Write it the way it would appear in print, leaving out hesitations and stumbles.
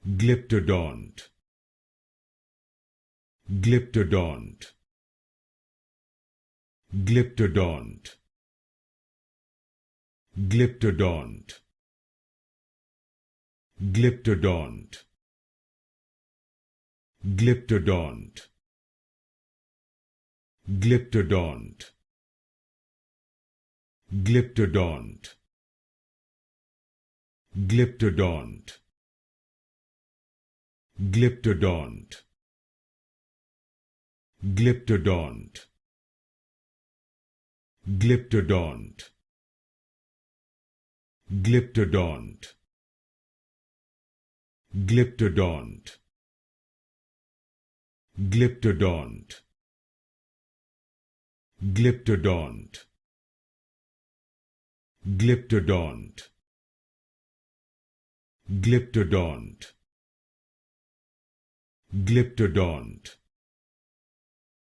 Glyptodont. Glyptodont. Glyptodont. Glyptodont. Glyptodont. Glyptodont. Glyptodont. Glyptodont. Glyptodont. Glyptodont. Glyptodont. Glyptodont. Glyptodont. Glyptodont. Glyptodont. Glyptodont. Glyptodont. Glyptodont. Glyptodont.